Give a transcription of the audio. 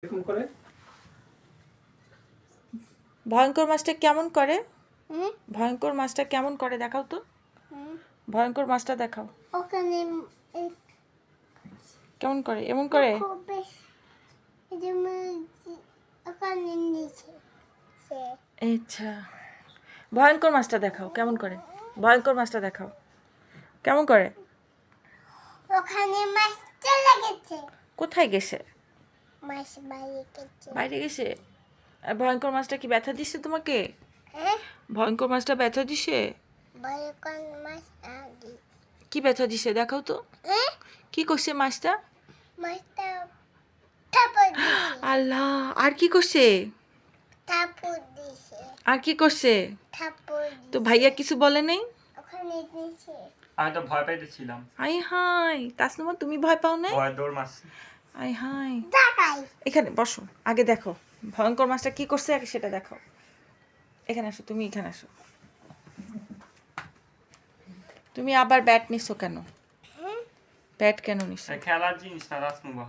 এরকম করে ভয়ঙ্কর মাছটা কেমন করে? ভয়ঙ্কর মাছটা কেমন করে দেখাও তো। ভয়ঙ্কর মাছটা দেখাও ওখানে কেমন করে, এমন করে। ওখানে নিচে আচ্ছা, ভয়ঙ্কর মাছটা দেখাও কেমন করে। ভয়ঙ্কর মাছটা দেখাও কেমন করে। ওখানে মাছ চলে গেছে। কোথায় গেছে? মাছ বাইরে গেছে। বাইরে গেছে। আর ভয়ঙ্কর মাছটা কি ব্যথা দিছে তোমাকে? হ্যাঁ, ভয়ঙ্কর মাছটা ব্যথা দিছে? ভয়ঙ্কর মাছ আগে। কি ব্যথা দিছে দেখাও তো। হ্যাঁ, কি করছে মাছটা? মাছটা থাপড় দিছে। আল্লাহ, আর কি করছে? থাপড় দিছে। আর কি করছে? থাপড় তো ভাইয়া কিছু বলে নাই? ওখানে নিচে আমি তো ভয় পাইতেছিলাম, আই হাই, তাসনুমা তুমি ভয় পাও না? ভয় দৌড় মারছি। আই হাই, তাকাই। এখানে বসো, আগে দেখো ভয়ঙ্কর মাছটা কি করছে আগে সেটা দেখো। এখানে আসো, তুমি এখানে আসো। তুমি আবার ব্যাট নিছো কেন? ব্যাট কেন নিছো? খেলার জিনিস না রাসমুবা।